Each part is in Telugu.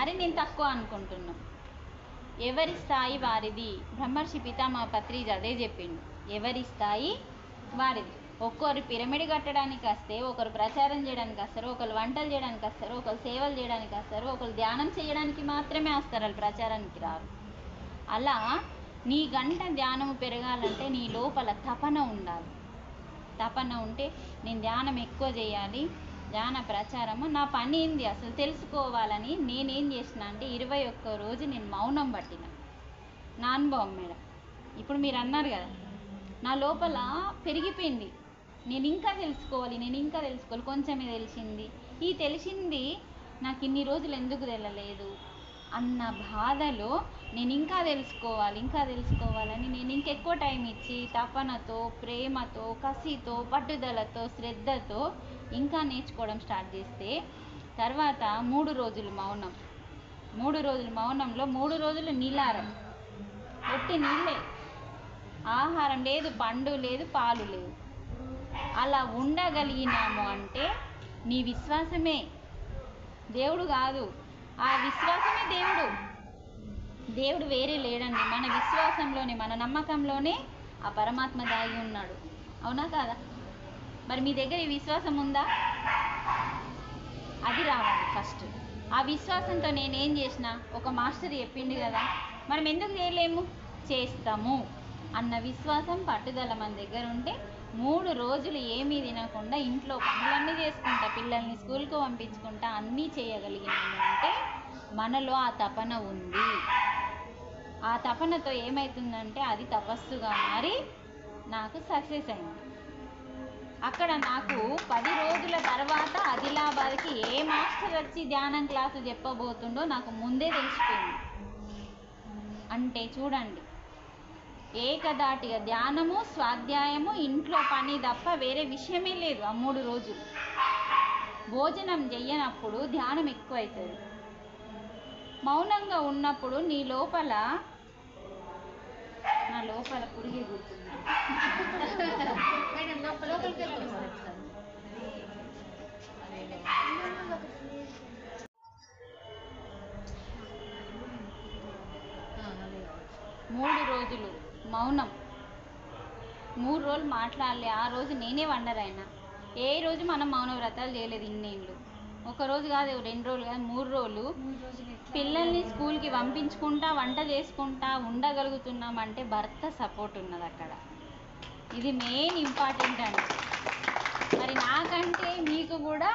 అరే నేను తక్కువ అనుకుంటున్నా. ఎవరి స్థాయి వారిది. బ్రహ్మర్షి పితామహ పత్రిజీ అదే చెప్పిండు, ఎవరి స్థాయి వారిది. ఒక్కరు పిరమిడ్ కట్టడానికి వస్తే, ఒకరు ప్రచారం చేయడానికి వస్తారు, ఒకరు వంటలు చేయడానికి వస్తారు, ఒకరు సేవలు చేయడానికి వస్తారు, ఒకరు ధ్యానం చేయడానికి మాత్రమే వస్తారు, వాళ్ళు ప్రచారానికి రారు. అలా నీ గంట ధ్యానం పెరగాలంటే నీ లోపల తపన ఉండాలి. తపన ఉంటే నేను ధ్యానం ఎక్కువ చేయాలి, ధ్యాన ప్రచారము నా పని ఏంది అసలు తెలుసుకోవాలని నేనేం చేసిన అంటే 21 రోజు నేను మౌనం పట్టిన. నా అనుభవం మేడం. ఇప్పుడు మీరు అన్నారు కదా, నా లోపల పెరిగిపోయింది, నేను ఇంకా తెలుసుకోవాలి. కొంచెమే తెలిసింది. ఈ తెలిసింది నాకు ఇన్ని రోజులు ఎందుకు తెలియలేదు అన్న బాధలో నేను ఇంకా తెలుసుకోవాలని నేను ఇంకెక్కువ టైం ఇచ్చి తపనతో, ప్రేమతో, కసితో, పట్టుదలతో, శ్రద్ధతో ఇంకా నేర్చుకోవడం స్టార్ట్ చేస్తే తర్వాత 3 రోజులు మౌనం. 3 రోజులు మౌనంలో 3 రోజులు నీలారం, ఒట్టి నీళ్ళే, ఆహారం లేదు, పండు లేదు, పాలు లేవు. అలా ఉండగలిగినాము అంటే నీ విశ్వాసమే, దేవుడు కాదు, ఆ విశ్వాసమే దేవుడు. దేవుడు వేరే లేడండి. మన విశ్వాసంలోనే, మన నమ్మకంలోనే ఆ పరమాత్మ దాగి ఉన్నాడు. అవునా కాదా? మరి మీ దగ్గర ఈ విశ్వాసం ఉందా? అది రావాలి ఫస్ట్. ఆ విశ్వాసంతో నేనేం చేసిన, ఒక మాస్టర్ చెప్పిండు కదా, మనం ఎందుకు చేయలేము, చేస్తాము అన్న విశ్వాసం, పట్టుదల మన దగ్గర ఉంటే 3 రోజులు ఏమీ తినకుండా ఇంట్లో పనులన్నీ చేసుకుంటా, పిల్లల్ని స్కూల్కి పంపించుకుంటా, అన్నీ చేయగలిగినాము అంటే మనలో ఆ తపన ఉంది. ఆ తపనతో ఏమవుతుందంటే అది తపస్సుగా మారి నాకు సక్సెస్ అయింది. అక్కడ నాకు 10 రోజుల తర్వాత ఆదిలాబాద్కి ఏ మాస్టర్ వచ్చి ధ్యానం క్లాసు చెప్పబోతుండో నాకు ముందే తెలిసిపోయింది. అంటే చూడండి, ఏకదాటిగా ధ్యానము, స్వాధ్యాయము, ఇంట్లో పని తప్ప వేరే విషయమే లేదు. ఆ 3 రోజులు భోజనం చెయ్యనప్పుడు ధ్యానం ఎక్కువ అవుతుంది. మౌనంగా ఉన్నప్పుడు నీ లోపల, నా లోపల పురిగి కూర్చుంది. 3 రోజులు మౌనం, 3 రోజులు మాట్లాడలే. ఆ రోజు నేనే వండర్ అయినా. ఏ రోజు మనం మౌన వ్రతాలు చేయలేదు ఇన్నేళ్ళు. ఒక రోజు కాదు, 2 రోజులు కాదు, 3 రోజులు పిల్లల్ని స్కూల్కి పంపించుకుంటా, వంట చేసుకుంటా ఉండగలుగుతున్నామంటే భర్త సపోర్ట్ ఉన్నది అక్కడ. ఇది మెయిన్ ఇంపార్టెంట్ అండి. మరి నాకంటే మీకు కూడా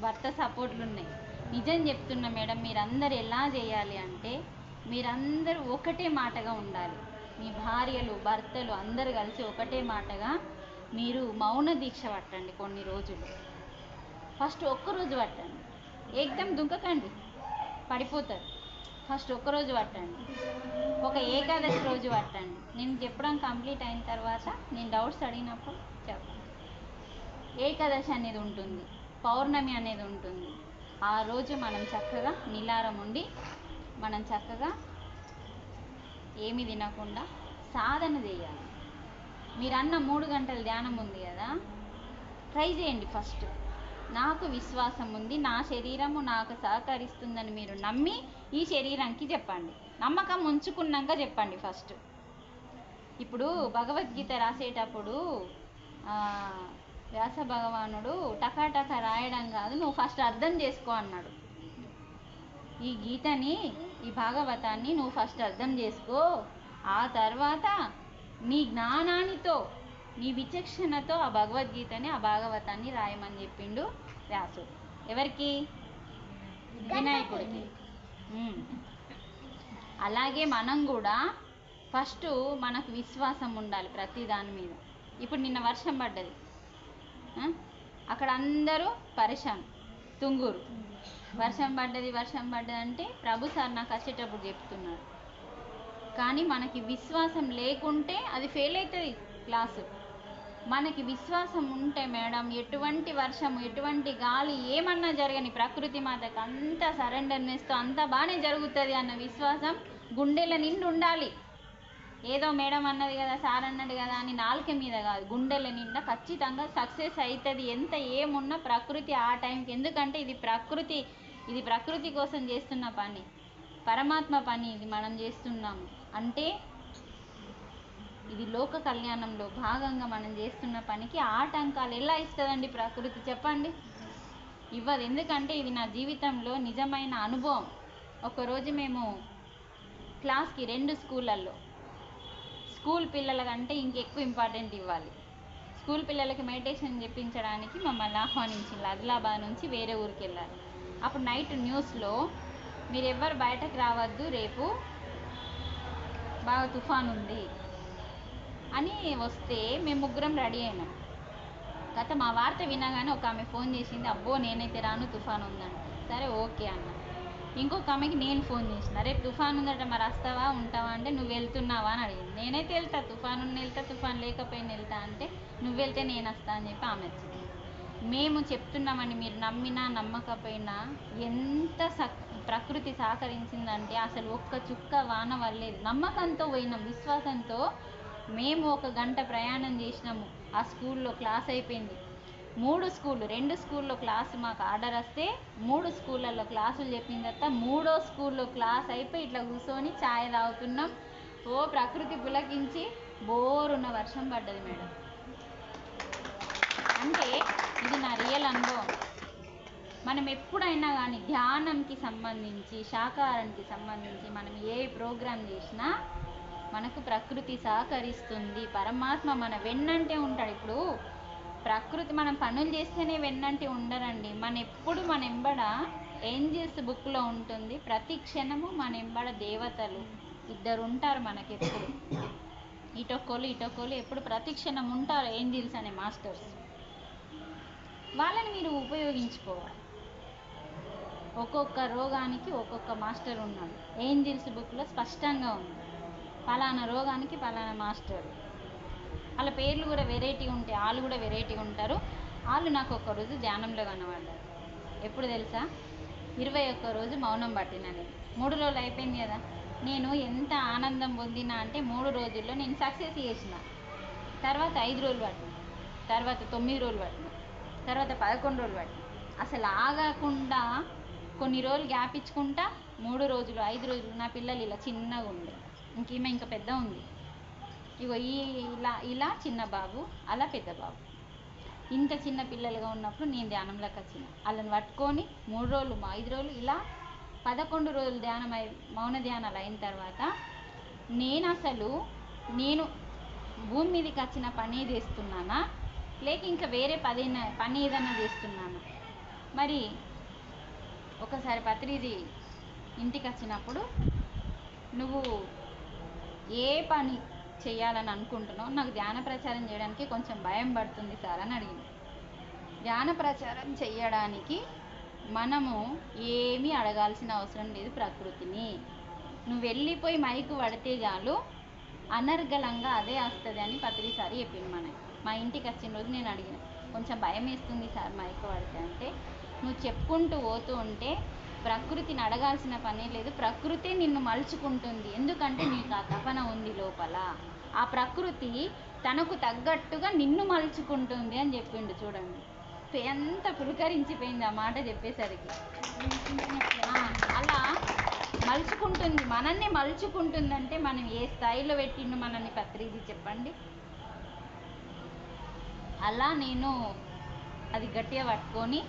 భర్త సపోర్ట్లు ఉన్నాయి. నిజం చెప్తున్నా మేడం, మీరందరూ ఎలా చేయాలి అంటే మీరందరూ ఒకటే మాటగా ఉండాలి. మీ భార్యలు, భర్తలు అందరూ కలిసి ఒకటే మాటగా మీరు మౌన దీక్ష పట్టండి కొన్ని రోజులు. ఫస్ట్ ఒక్కరోజు పట్టండి, ఏకదం దుంకకండి, పడిపోతారు. ఫస్ట్ ఒక్కరోజు పట్టండి, ఒక ఏకాదశి రోజు పట్టండి. నేను చెప్పడం కంప్లీట్ అయిన తర్వాత నేను డౌట్స్ అడిగినప్పుడు చెప్పండి. ఏకాదశి అనేది ఉంటుంది, పౌర్ణమి అనేది ఉంటుంది. ఆ రోజు మనం చక్కగా నిలారం ఉండి, మనం చక్కగా ఏమి తినకుండా సాధన చేయాలి. మీరన్న 3 గంటల ధ్యానం ఉంది కదా, ట్రై చేయండి. ఫస్ట్ నాకు విశ్వాసం ఉంది, నా శరీరము నాకు సహకరిస్తుందని మీరు నమ్మి ఈ శరీరానికి చెప్పండి. నమ్మకం ఉంచుకున్నాక చెప్పండి ఫస్ట్. ఇప్పుడు భగవద్గీత రాసేటప్పుడు వ్యాస భగవానుడు టకాటక రాయడం కాదు, నువ్వు ఫస్ట్ అర్థం చేసుకో అన్నాడు. ఈ గీతని, ఈ భాగవతాన్ని నువ్వు ఫస్ట్ అర్థం చేసుకో, ఆ తర్వాత నీ జ్ఞానానితో, నీ విచక్షణతో ఆ భగవద్గీతని, ఆ భాగవతాన్ని రాయమని చెప్పిండు వ్యాసుడు. ఎవరికి? వినాయకుడికి. అలాగే మనం కూడా ఫస్ట్ మనకు విశ్వాసం ఉండాలి ప్రతి దాని మీద. ఇప్పుడు నిన్న వర్షం పడ్డది, అక్కడ అందరూ పరేషాన్, తుంగూరు వర్షం పడ్డది అంటే ప్రభు సార్ నాకు వచ్చేటప్పుడు చెప్తున్నాడు. కానీ మనకి విశ్వాసం లేకుంటే అది ఫెయిల్ అవుతుంది క్లాసు. మనకి విశ్వాసం ఉంటే మేడం ఎటువంటి వర్షం, ఎటువంటి గాలి, ఏమన్నా జరగని ప్రకృతి మాతకు అంత సరెండర్నెస్తో అంత బాగానే జరుగుతుంది అన్న విశ్వాసం గుండెల నిండి ఉండాలి. ఏదో మేడం అన్నది కదా, సార్ అన్నది కదా అని నాలుక మీద కాదు, గుండెల నిండా ఖచ్చితంగా సక్సెస్ అవుతుంది. ఎంత ఏమున్నా ప్రకృతి ఆ టైంకి, ఎందుకంటే ఇది ప్రకృతి ఇది ప్రకృతి కోసం చేస్తున్న పని, పరమాత్మ పని ఇది మనం చేస్తున్నాము అంటే ఇది లోక కళ్యాణంలో భాగంగా మనం చేస్తున్న పనికి ఆటంకాలు ఎలా ఇస్తుందండి ప్రకృతి చెప్పండి? ఇవ్వదు. ఎందుకంటే ఇది నా జీవితంలో నిజమైన అనుభవం. ఒకరోజు మేము క్లాస్కి 2 స్కూళ్ళల్లో స్కూల్ పిల్లల కంటే ఇంకెక్కువ ఇంపార్టెంట్ ఇవ్వాలి. స్కూల్ పిల్లలకి మెడిటేషన్ చెప్పించడానికి మమ్మల్ని ఆహ్వానించింది. ఆదిలాబాద్ నుంచి వేరే ఊరికి వెళ్ళాలి. అప్పుడు నైట్ న్యూస్లో మీరెవ్వరు బయటకు రావద్దు, రేపు బాగా తుఫాన్ ఉంది అని వస్తే మేము ముగ్గురం రెడీ అయినాం. గత మా వార్త వినగానే ఒక ఆమె ఫోన్ చేసింది, అబ్బో నేనైతే రాను, తుఫాన్ ఉందంట. సరే ఓకే అన్న. ఇంకొక ఆమెకి నేను ఫోన్ చేసిన, రేపు తుఫాన్ ఉందట, మరి వస్తావా ఉంటావా అంటే, నువ్వు వెళ్తున్నావా అని అడిగింది. నేనైతే వెళ్తా, తుఫాన్ ఉన్న వెళ్తా, తుఫాన్ లేకపోయినా వెళ్తా అంటే, నువ్వు వెళ్తే నేను వస్తా అని చెప్పి ఆమె వచ్చింది. మేము చెప్తున్నామని మీరు నమ్మినా నమ్మకపోయినా ఎంత ప్రకృతి సహకరించిందంటే అసలు ఒక్క చుక్క వాన వల్లేదు. నమ్మకంతో పోయినాం, విశ్వాసంతో. మేము 1 గంట ప్రయాణం చేసినాము. ఆ స్కూల్లో క్లాస్ అయిపోయింది. 2 స్కూల్లో క్లాస్ మాకు ఆర్డర్ వస్తే 3 స్కూళ్ళల్లో క్లాసులు చెప్పిన తర్వాత 3వ స్కూల్లో క్లాస్ అయిపోయి ఇట్లా కూర్చొని ఛాయ్ తాగుతున్నాం. ఓ ప్రకృతి పులకించి బోరున్న వర్షం పడ్డది మేడం. అంటే ఇది నా రియల్ అనుభవం. మనం ఎప్పుడైనా కానీ ధ్యానంకి సంబంధించి, శాకాహారానికి సంబంధించి మనం ఏ ప్రోగ్రాం చేసినా మనకు ప్రకృతి సహకరిస్తుంది. పరమాత్మ మన వెన్నంటే ఉంటాడు. ఇప్పుడు ప్రకృతి మనం పనులు చేస్తేనే వెన్నంటే ఉండరండి. మన ఎంబడ ఏంజిల్స్ బుక్లో ఉంటుంది, ప్రతి క్షణము మన ఎంబడ దేవతలు 2 ఉంటారు మనకెప్పుడు. ఇటొక్కరు ఎప్పుడు ప్రతి క్షణం ఉంటారు, ఏంజిల్స్ అనే మాస్టర్స్. వాళ్ళని మీరు ఉపయోగించుకోవాలి. ఒక్కొక్క రోగానికి ఒక్కొక్క మాస్టర్ ఉన్నాడు. ఏంజిల్స్ బుక్లో స్పష్టంగా ఉంది, పలానా రోగానికి పలానా మాస్టర్. వాళ్ళ పేర్లు కూడా వెరైటీ ఉంటాయి, వాళ్ళు కూడా వెరైటీగా ఉంటారు. వాళ్ళు నాకు ఒక్కరోజు ధ్యానంలో కనబడ్డారు. ఎప్పుడు తెలుసా? 21 రోజు మౌనం పట్టినని. 3 రోజులు అయిపోయింది కదా. నేను ఎంత ఆనందం పొందినా అంటే 3 రోజుల్లో నేను సక్సెస్ చేసిన. తర్వాత 5 రోజులు పట్టిన, తర్వాత 9 రోజులు పట్టిన, తర్వాత 11 రోజులు పట్టిన. అసలు ఆగకుండా కొన్ని రోజులు గ్యాప్ ఇచ్చుకుంటా 3 రోజులు 5 రోజులు. నా పిల్లలు ఇలా చిన్నగా ఉండే, ఇంకేమో ఇంకా పెద్ద ఉంది. ఇగో ఇలా చిన్న బాబు, అలా పెద్ద బాబు. ఇంత చిన్న పిల్లలుగా ఉన్నప్పుడు నేను ధ్యానంలోకి వచ్చిన. వాళ్ళని పట్టుకొని 3 రోజులు 5 రోజులు ఇలా 11 రోజులు మౌన ధ్యానాలు అయిన తర్వాత నేను భూమి మీదకి వచ్చిన పని చేస్తున్నానా, లేక ఇంకా వేరే పని ఏదైనా చేస్తున్నానా? మరి ఒకసారి పత్రిజీ ఇంటికి వచ్చినప్పుడు, నువ్వు ఏ పని చేయాలని అనుకుంటున్నావు? నాకు ధ్యాన ప్రచారం చేయడానికి కొంచెం భయం పడుతుంది సార్ అని అడిగింది. ధ్యాన ప్రచారం చేయడానికి మనము ఏమీ అడగాల్సిన అవసరం లేదు ప్రకృతిని. నువ్వు వెళ్ళిపోయి మైకు పడితే చాలు, అనర్గళంగా అదే వస్తుంది అని పత్రిసారి చెప్పింది. మా ఇంటికి వచ్చిన రోజు నేను అడిగిన, కొంచెం భయం వేస్తుంది సార్ మైకు పడితే అంటే, నువ్వు చెప్పుకుంటూ పోతూ ఉంటే ప్రకృతిని అడగాల్సిన పనే లేదు, ప్రకృతి నిన్ను మలుచుకుంటుంది. ఎందుకంటే నీకు ఆ తపన ఉంది లోపల. ఆ ప్రకృతి తనకు తగ్గట్టుగా నిన్ను మలుచుకుంటుంది అని చెప్పిండు. చూడండి ఎంత పులకరించిపోయింది ఆ మాట చెప్పేసరికి. అలా మలుచుకుంటుంది, మనల్ని మలుచుకుంటుందంటే మనం ఏ స్థాయిలో పెట్టిండు మనల్ని పత్రిజీ చెప్పండి. అలా నేను అది గట్టిగా పట్టుకొని,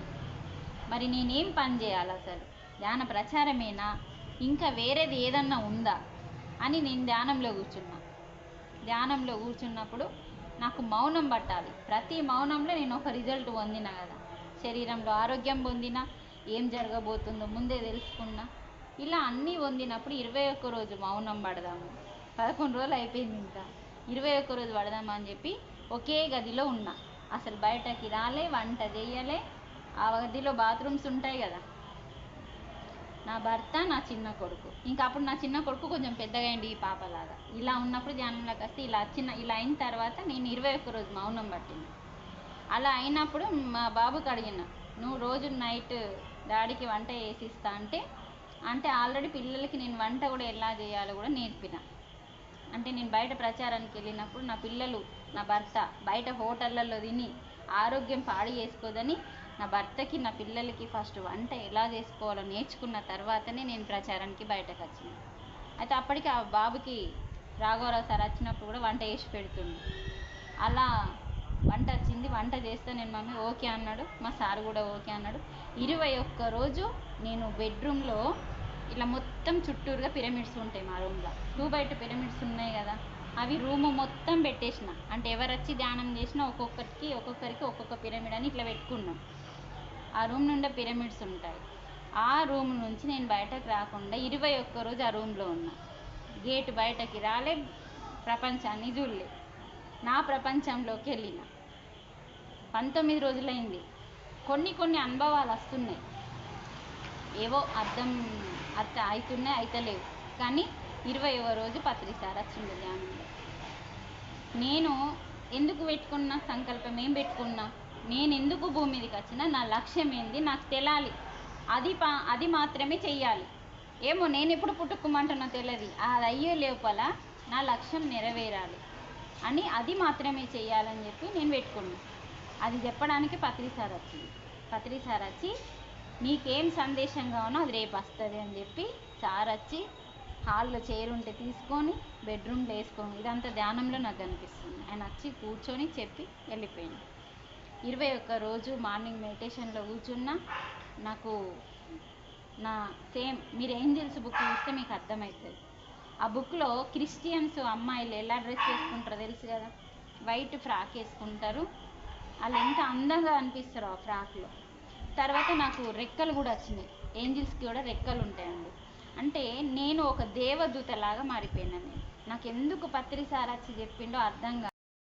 మరి నేనేం పని చేయాలి, అసలు ధ్యాన ప్రచారమేనా, ఇంకా వేరేది ఏదన్నా ఉందా అని నేను ధ్యానంలో కూర్చున్నప్పుడు నాకు మౌనం పట్టాలి. ప్రతి మౌనంలో నేను ఒక రిజల్ట్ పొందినా కదా, శరీరంలో ఆరోగ్యం పొందినా, ఏం జరగబోతుందో ముందే తెలుసుకున్నా. ఇలా అన్నీ పొందినప్పుడు 21 రోజు మౌనం పడదాము, 11 రోజులు అయిపోయింది, ఇంకా 21 రోజు పడదామా అని చెప్పి ఒకే గదిలో ఉన్నా. అసలు బయటకి రాలే, వంట చేయలే. ఆ గదిలో బాత్రూమ్స్ ఉంటాయి కదా. నా భర్త, నా చిన్న కొడుకు. ఇంకా అప్పుడు నా చిన్న కొడుకు కొంచెం పెద్దగా అయింది, ఈ పాపలాగా. ఇలా ఉన్నప్పుడు ధ్యానంలోకి వస్తే ఇలా అయిన తర్వాత నేను 21 రోజు మౌనం పట్టిన. అలా అయినప్పుడు మా బాబుకి అడిగిన, నువ్వు రోజు నైట్ డాడీకి వంట చేసిస్తా అంటే ఆల్రెడీ పిల్లలకి నేను వంట కూడా ఎలా చేయాలో కూడా నేర్పిన. అంటే నేను బయట ప్రచారానికి వెళ్ళినప్పుడు నా పిల్లలు, నా భర్త బయట హోటళ్ళల్లో తిని ఆరోగ్యం పాడు చేసుకోదని నా భర్తకి నా పిల్లలకి ఫస్ట్ వంట ఎలా చేసుకోవాలో నేర్చుకున్న తర్వాతనే నేను ప్రచారానికి బయటకు వచ్చింది. అయితే అప్పటికి ఆ బాబుకి రాఘవరావు సార్ వచ్చినప్పుడు కూడా వంట చేసి పెడుతుండు. అలా వంట వచ్చింది, వంట చేస్తే నేను మమ్మీ ఓకే అన్నాడు, మా సార్ కూడా ఓకే అన్నాడు. 21 రోజు నేను బెడ్రూమ్లో ఇలా మొత్తం చుట్టూరుగా పిరమిడ్స్ ఉంటాయి మా రూమ్లో, 2x2 పిరమిడ్స్ ఉన్నాయి కదా, అవి రూము మొత్తం పెట్టేసిన. అంటే ఎవరు వచ్చి ధ్యానం చేసినా ఒక్కొక్కరికి ఒక్కొక్క పిరమిడ్ అని ఇట్లా పెట్టుకున్నాం. ఆ రూమ్ నుండే పిరమిడ్స్ ఉంటాయి. ఆ రూమ్ నుంచి నేను బయటకు రాకుండా 21 రోజు ఆ రూమ్లో ఉన్నా. గేటు బయటకి రాలే, ప్రపంచాన్ని చూడలే, నా ప్రపంచంలోకి వెళ్ళిన. 19 రోజులైంది. కొన్ని అనుభవాలు వస్తున్నాయి, ఏవో అర్థం అవుతున్నాయి, అయితలేవు. కానీ 21వ రోజు పత్రిసారి వచ్చింది ధ్యానంలో. నేను ఎందుకు పెట్టుకున్నా సంకల్పం, ఏం పెట్టుకున్నా, నేను ఎందుకు భూమి మీదకి వచ్చినా, నా లక్ష్యం ఏంది నాకు తెలాలి, అది మాత్రమే చెయ్యాలి. ఏమో నేను ఎప్పుడు పుట్టుకోమంటున్నా తెలియదు, అది అయ్యే లోపల నా లక్ష్యం నెరవేరాలి అని, అది మాత్రమే చెయ్యాలని చెప్పి నేను పెట్టుకున్నా. అది చెప్పడానికి పత్రిసారి వచ్చింది. పత్రిసారి వచ్చి నీకేం సందేశం కావాలో అది రేపు వస్తుంది అని చెప్పి సార్ వచ్చి హాల్లో చైర్ ఉంటే తీసుకొని బెడ్రూమ్లో వేసుకొని, ఇదంతా ధ్యానంలో నాకు కనిపిస్తుంది. ఆయన వచ్చి కూర్చొని చెప్పి వెళ్ళిపోయింది. 21 రోజు మార్నింగ్ మెడిటేషన్లో కూర్చున్నా. నాకు నా సేమ్ మీరు ఏంజెల్స్ బుక్ చూస్తే మీకు అర్థమవుతుంది. ఆ బుక్లో క్రిస్టియన్స్ అమ్మాయిలు ఎలా డ్రెస్ వేసుకుంటారో తెలుసు కదా, వైట్ ఫ్రాక్ వేసుకుంటారు, వాళ్ళు ఎంత అందంగా అనిపిస్తారో ఆ ఫ్రాక్లో. తర్వాత నాకు రెక్కలు కూడా వచ్చినాయి, ఏంజిల్స్కి కూడా రెక్కలు ఉంటాయండి. అంటే నేను ఒక దేవదూతలాగా మారిపోయినా. నాకు ఎందుకు పత్రిసారి వచ్చి చెప్పిండో అర్థం